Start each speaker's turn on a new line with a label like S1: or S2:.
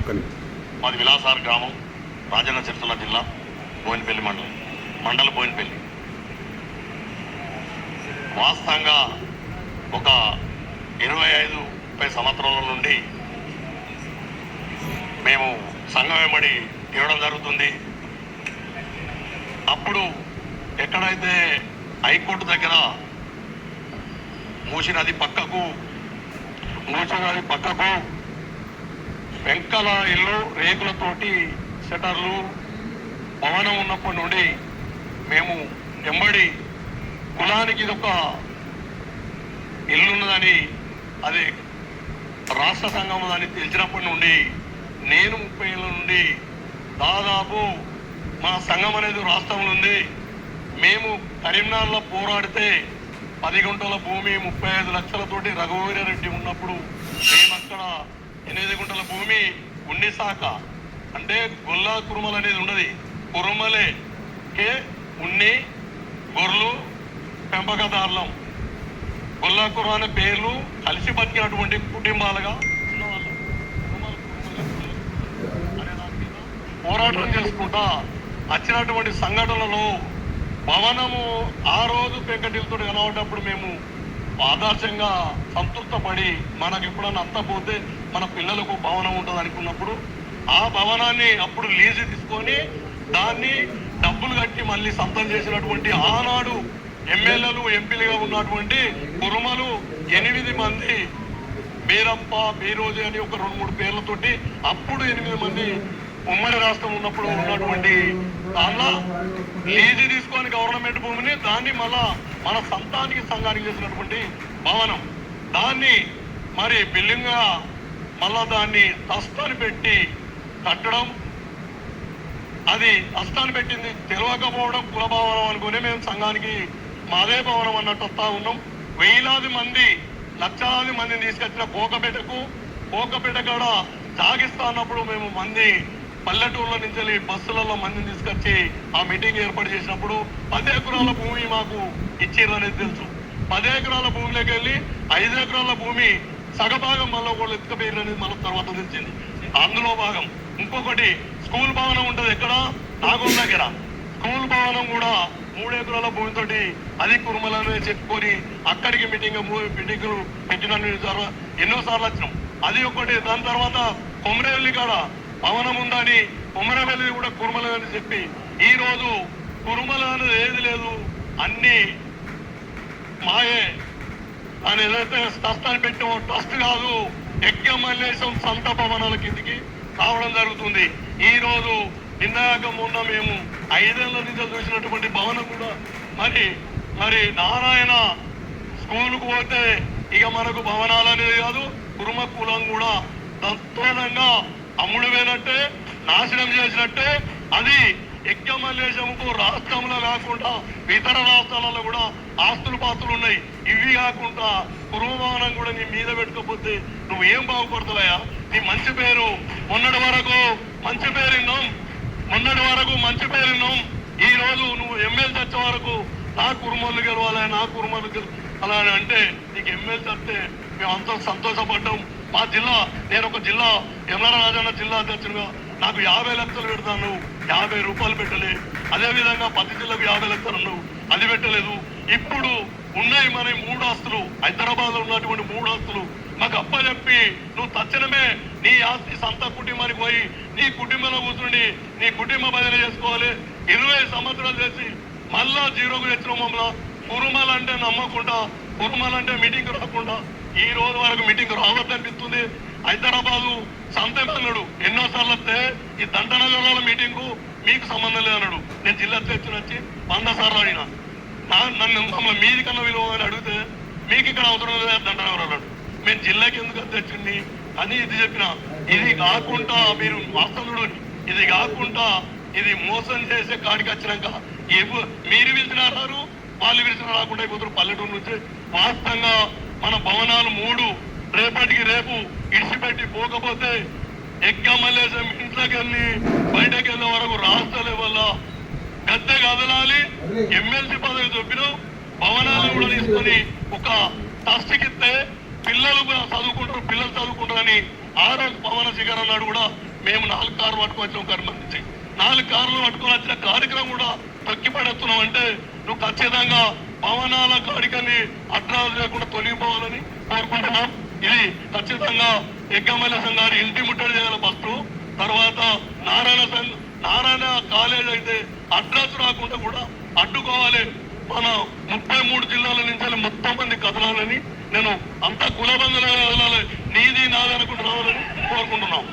S1: మాది విలాసార్ గ్రామం, రాజన్న సిరిసిల్ల జిల్లా, బోయినపల్లి మండల బోయినపల్లి. వాస్తవంగా ఒక 25-30 సంవత్సరాల నుండి మేము సంఘం వెంబడి తిరగడం జరుగుతుంది. అప్పుడు ఎక్కడైతే హైకోర్టు దగ్గర మూసీ నది పక్కకు వెంకల ఇల్లు రేకులతోటి షటర్లు భవనం ఉన్నప్పటి నుండి మేము వెంబడి కులానికి ఇదొక ఇల్లున్నదని, అది రాష్ట్ర సంఘం అని తెలిసినప్పటి నుండి నేను 30 ఏళ్ళ నుండి దాదాపు మా సంఘం అనేది రాష్ట్రంలో ఉంది. మేము కరీంనగర్లో పోరాడితే 10 గుంటల భూమి 35 లక్షలతోటి రఘువీరారెడ్డి ఉన్నప్పుడు మేము అక్కడ 8 గుంటల భూమి ఉన్ని శాఖ అంటే గొల్లా కురుమలు అనేది ఉండదు. కురుమలేకే ఉన్ని గొర్రెలు పెంపకదారులం, గొల్లా కుర్ర అనే పేర్లు కలిసి బతికినటువంటి కుటుంబాలుగా ఉన్నవాళ్ళు అనే దాని మీద పోరాటం చేసుకుంటా వచ్చినటువంటి సంఘటనలో భవనము ఆ రోజు పెంకటిలతో కనబడ్డప్పుడు మేము ఆదర్శంగా సంతృప్తపడి మనకు ఎప్పుడన్నా అంతపోతే మన పిల్లలకు భవనం ఉంటుంది అనుకున్నప్పుడు ఆ భవనాన్ని అప్పుడు లీజు తీసుకొని దాన్ని డబ్బులు కట్టి మళ్ళీ సొంతం చేసినటువంటి ఆనాడు ఎమ్మెల్యేలు ఎంపీలుగా ఉన్నటువంటి కురుమలు 8 మంది, బీరప్ప బీరోజు అని ఒక 2-3 పేర్లతోటి అప్పుడు 8 మంది ఉమ్మడి రాష్ట్రం ఉన్నప్పుడు ఉన్నటువంటి దానిలో లీజు తీసుకొని గవర్నమెంట్ భూమిని దాన్ని మళ్ళా మన సంఘానికి చేసినటువంటి భవనం, దాన్ని మరి బిల్డింగ్గా మళ్ళా దాన్ని తస్తాన్ని పెట్టి కట్టడం, అది తస్తాన్ని పెట్టింది తెలియకపోవడం కుల భవనం అనుకుని మేము సంఘానికి మాదే భవనం అన్నట్టు వస్తా ఉన్నాం. వేలాది మంది లక్షలాది మందిని తీసుకొచ్చిన కోకపేట కాడ సాగిస్తా అన్నప్పుడు మేము మంది పల్లెటూళ్ళ నుంచి బస్సులలో మందిని తీసుకొచ్చి ఆ మీటింగ్ ఏర్పాటు చేసినప్పుడు 10 ఎకరాల భూమి మాకు ఇచ్చిర్రనేది తెలుసు. 10 ఎకరాల భూమిలోకి వెళ్ళి 5 ఎకరాల భూమి సగభాగం మళ్ళీ వాళ్ళు ఎత్తుకపోయారు అనేది మళ్ళీ తర్వాత తెలిసింది. అందులో భాగం ఇంకొకటి స్కూల్ భవనం ఉంటుంది ఎక్కడ నాగోల్ దగ్గర. స్కూల్ భవనం కూడా 3 ఎకరాల భూమితోటి అది కురుమలను చెప్పుకొని అక్కడికి మీటింగులు పెట్టిన ఎన్నోసార్లు వచ్చినాం. అది ఒకటి. దాని తర్వాత కొమరవెల్లి కాడ భవనం ఉందని కొమరవెల్లి కూడా కురుమలు అని చెప్పి ఈ రోజు కురుమల అనేది ఏది లేదు, అన్ని మాయే అని ఏదైతే ట్రస్ట్ పెట్టామో ట్రస్ట్ కాదు, యజ్ఞమల్లేశం సొంత భవనాల కిందికి రావడం జరుగుతుంది. ఈ రోజు నిన్నగాక మొన్న మేము 5 ఏళ్ల నుంచి చూసినటువంటి భవనం కూడా మరి నారాయణ స్కూల్కు పోతే ఇక మనకు భవనాలు అనేది కాదు, కురుమ కులం కూడా తత్వనంగా అమ్ముడు పోయినట్టే, నాశనం చేసినట్టే. అది యజ్ఞమల్లేశంకు రాష్ట్రంలో కాకుండా ఇతర రాష్ట్రాలలో కూడా పాస్తులు ఉన్నాయి. ఇవి కాకుండా కురుమ భవనం కూడా నీ మీద పెట్టుకోకపోతే నువ్వు ఏం బాగుపడతాయా? నీ మంచి పేరు మొన్నటి వరకు మంచి పేరున్నాం, ఈ రోజు నువ్వు ఎమ్మెల్యే వచ్చే వరకు నా కురుమలు గెలవాలి, నా కురుమలు అలా అని అంటే నీకు ఎమ్మెల్యే వస్తే మేము అంత సంతోషపడ్డాం. మా జిల్లా, నేను ఒక జిల్లా యమల రాజన్న జిల్లా అధ్యక్షుడిగా నాకు 50 లక్షలు పెడతాను, 50 రూపాయలు పెట్టలే. అదేవిధంగా 10 జిల్లాకు 50 లక్షలు అన్నావు, అది పెట్టలేదు. ఇప్పుడు ఉన్నాయి మన 3 ఆస్తులు, హైదరాబాద్ లో ఉన్నటువంటి 3 ఆస్తులు మాకు అప్పచెప్పి నువ్వు తక్షణమే నీ ఆస్తి సొంత కుటుంబానికి పోయి నీ కుటుంబంలో కూర్చుని నీ కుటుంబ బదిలీ చేసుకోవాలి. 20 సంవత్సరాలు చేసి మళ్ళా జీరోకు తెచ్చిన మమ్మల్ని కురుమలంటే నమ్మకుండా, కురుమలంటే మీటింగ్ రాకుండా ఈ రోజు వరకు మీటింగ్ రావద్దనిపిస్తుంది. హైదరాబాదు సంతమన్నాడు ఎన్నోసార్లు వస్తే ఈ దండనగరాల మీటింగు మీకు సంబంధం లేదన్నాడు. నేను జిల్లా అధ్యక్షుడు వచ్చి 100 సార్లు అడిగినా, నన్ను మమ్మల్ని మీది కన్నా విలువ అని అడిగితే మీకు ఇక్కడ అవసరం లేదు దండనగరాలు అన్నాడు. మేము జిల్లాకి ఎందుకు అధ్యక్షుడిని అని ఇది చెప్పిన. ఇది కాకుండా మీరు వాస్తవుడు, ఇది కాకుండా ఇది మోసం చేసే కాడికి వచ్చినాక మీరు పిలిచినారు, వాళ్ళు పిలిచిన రాకుండా అయిపోతారు. పల్లెటూరు నుంచి వాస్తవంగా మన భవనాలు 3 రేపటికి రేపు ఇడిచిపెట్టి పోకపోతే యజ్ఞమల్లేశం ఇంట్లోకి వెళ్ళి బయటకు వెళ్ళే వరకు రాష్ట్ర లెవెల్లో గద్దె కదలాలి. ఎమ్మెల్సీ పదవి చెప్పిన భవనాలు కూడా తీసుకొని ఒక ట్రస్ట్కిస్తే పిల్లలు చదువుకుంటారు, పిల్లలు చదువుకుంటారని ఆ రోజు పవన శిఖర్ అన్నాడు కూడా మేము 4 కార్లు పట్టుకొచ్చాం కర్మ నుంచి 4 కార్లు పట్టుకొని వచ్చిన కార్యక్రమం కూడా తొక్కిపడేస్తున్నావు అంటే నువ్వు ఖచ్చితంగా భవనాల కాడికని అడ్రాలు లేకుండా తొలగిపోవాలని కోరుకుంటున్నాం. ఇది ఖచ్చితంగా ఎగ్గమల్ల సంఘాలు ఇంటి ముట్టడి చేయాలి ఫస్ట్. తర్వాత నారాయణ కాలేజ్ అయితే అడ్రస్ రాకుండా కూడా అడ్డుకోవాలి. మన 33 జిల్లాల నుంచి మొత్తం మంది కదలాలని నేను అంత కులబంధన కదలాలి, నీది నాదనుకుంటూ రావాలని కోరుకుంటున్నాం.